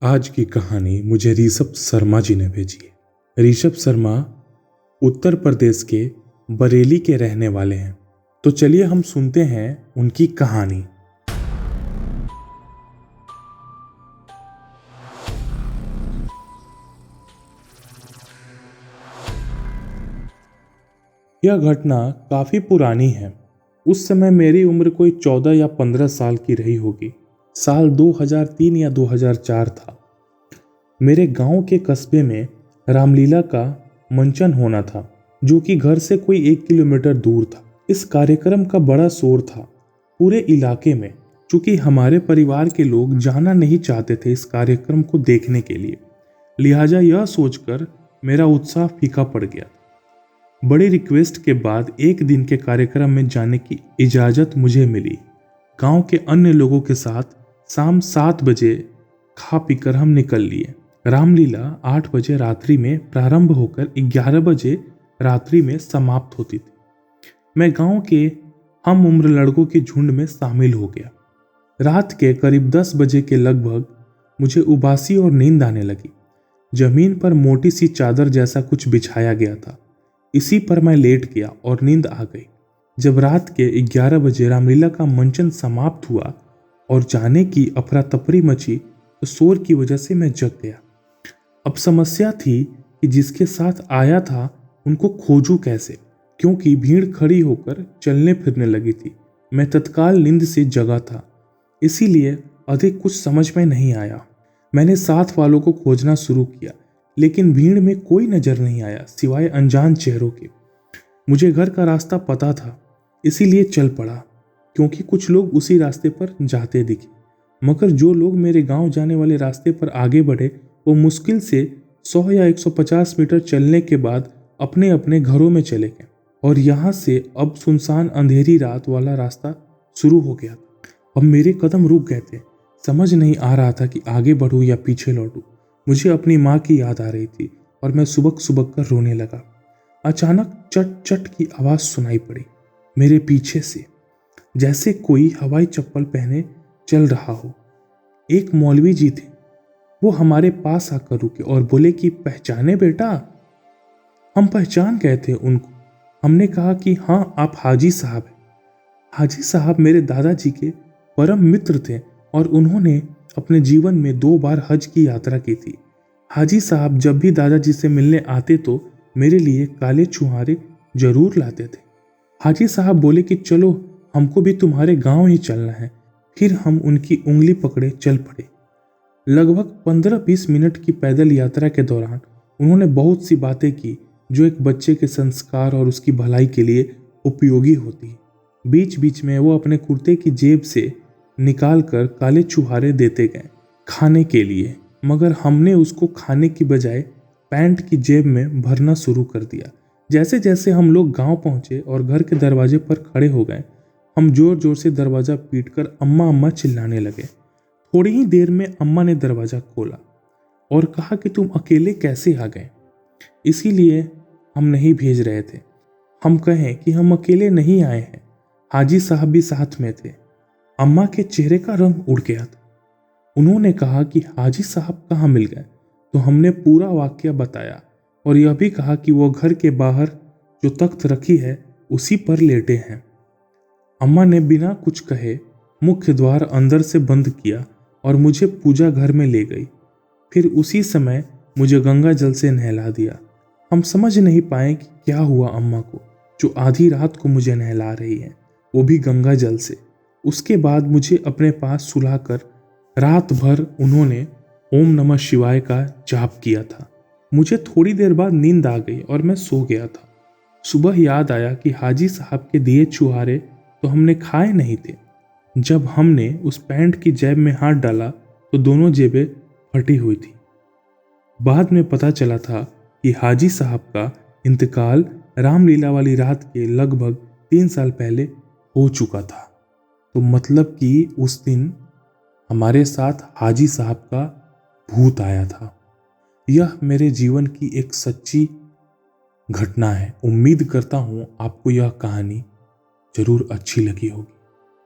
आज की कहानी मुझे ऋषभ शर्मा जी ने भेजी है। ऋषभ शर्मा उत्तर प्रदेश के बरेली के रहने वाले हैं। तो चलिए हम सुनते हैं उनकी कहानी। यह घटना काफी पुरानी है। उस समय मेरी उम्र कोई 14 या 15 साल की रही होगी। साल 2003 या 2004 था। मेरे गांव के कस्बे में रामलीला का मंचन होना था, जो कि घर से कोई 1 किलोमीटर दूर था। इस कार्यक्रम का बड़ा शोर था पूरे इलाके में। चूंकि हमारे परिवार के लोग जाना नहीं चाहते थे इस कार्यक्रम को देखने के लिए, लिहाजा यह सोचकर मेरा उत्साह फीका पड़ गया। बड़ी रिक्वेस्ट के बाद एक दिन के कार्यक्रम में जाने की इजाज़त मुझे मिली। गांव के अन्य लोगों के साथ शाम 7 बजे खा पीकर हम निकल लिए। रामलीला 8 बजे रात्रि में प्रारंभ होकर 11 बजे रात्रि में समाप्त होती थी। मैं गांव के हम उम्र लड़कों के झुंड में शामिल हो गया। रात के करीब 10 बजे के लगभग मुझे उबासी और नींद आने लगी। जमीन पर मोटी सी चादर जैसा कुछ बिछाया गया था। इसी पर मैं लेट गया और नींद आ गई। जब रात के 11 बजे रामलीला का मंचन समाप्त हुआ और जाने की अफरा तफरी मची, तो शोर की वजह से मैं जग गया। अब समस्या थी कि जिसके साथ आया था उनको खोजूं कैसे, क्योंकि भीड़ खड़ी होकर चलने फिरने लगी थी। मैं तत्काल नींद से जगा था, इसीलिए अधिक कुछ समझ में नहीं आया। मैंने साथ वालों को खोजना शुरू किया, लेकिन भीड़ में कोई नजर नहीं आया सिवाय अनजान चेहरों के। मुझे घर का रास्ता पता था, इसीलिए चल पड़ा, क्योंकि कुछ लोग उसी रास्ते पर जाते दिखे। मगर जो लोग मेरे गांव जाने वाले रास्ते पर आगे बढ़े, वो मुश्किल से 100 या 150 मीटर चलने के बाद अपने अपने घरों में चले गए और यहाँ से अब सुनसान अंधेरी रात वाला रास्ता शुरू हो गया। अब मेरे कदम रुक गए थे। समझ नहीं आ रहा था कि आगे बढ़ूं या पीछे लौटूं। मुझे अपनी माँ की याद आ रही थी और मैं सुबक सुबक कर रोने लगा। अचानक चट चट की आवाज़ सुनाई पड़ी मेरे पीछे से, जैसे कोई हवाई चप्पल पहने चल रहा हो। एक मौलवी जी थे। वो हमारे पास आकर रुके और बोले कि पहचाने बेटा। हम पहचान गए थे उनको। हमने कहा कि हाँ, आप हाजी साहब हैं। हाजी साहब मेरे दादाजी के परम मित्र थे और उन्होंने अपने जीवन में 2 बार हज की यात्रा की थी। हाजी साहब जब भी दादाजी से मिलने आते तो मेरे लिए काले छुहारे जरूर लाते थे। हाजी साहब बोले कि चलो, हमको भी तुम्हारे गांव ही चलना है। फिर हम उनकी उंगली पकड़े चल पड़े। लगभग 15-20 मिनट की पैदल यात्रा के दौरान उन्होंने बहुत सी बातें की जो एक बच्चे के संस्कार और उसकी भलाई के लिए उपयोगी होती है। बीच बीच में वो अपने कुर्ते की जेब से निकाल कर काले छुहारे देते गए खाने के लिए, मगर हमने उसको खाने की बजाय पैंट की जेब में भरना शुरू कर दिया। जैसे जैसे हम लोग गांव पहुंचे और घर के दरवाजे पर खड़े हो गए, हम जोर जोर से दरवाज़ा पीटकर अम्मा अम्मा चिल्लाने लगे। थोड़ी ही देर में अम्मा ने दरवाज़ा खोला और कहा कि तुम अकेले कैसे आ गए, इसीलिए हम नहीं भेज रहे थे। हम कहें कि हम अकेले नहीं आए हैं, हाजी साहब भी साथ में थे। अम्मा के चेहरे का रंग उड़ गया था। उन्होंने कहा कि हाजी साहब कहाँ मिल गए, तो हमने पूरा वाकया बताया और यह भी कहा कि वो घर के बाहर जो तख्त रखी है उसी पर लेटे हैं। अम्मा ने बिना कुछ कहे मुख्य द्वार अंदर से बंद किया और मुझे पूजा घर में ले गई। फिर उसी समय मुझे गंगा जल से नहला दिया। हम समझ नहीं पाए कि क्या हुआ अम्मा को, जो आधी रात को मुझे नहला रही है, वो भी गंगा जल से। उसके बाद मुझे अपने पास सुलाकर रात भर उन्होंने ओम नमः शिवाय का जाप किया था। मुझे थोड़ी देर बाद नींद आ गई और मैं सो गया था। सुबह याद आया कि हाजी साहब के दिए छुहारे तो हमने खाए नहीं थे। जब हमने उस पैंट की जेब में हाथ डाला तो दोनों जेबें फटी हुई थी। बाद में पता चला था कि हाजी साहब का इंतकाल रामलीला वाली रात के लगभग 3 साल पहले हो चुका था। तो मतलब कि उस दिन हमारे साथ हाजी साहब का भूत आया था। यह मेरे जीवन की एक सच्ची घटना है। उम्मीद करता हूँ आपको यह कहानी जरूर अच्छी लगी होगी।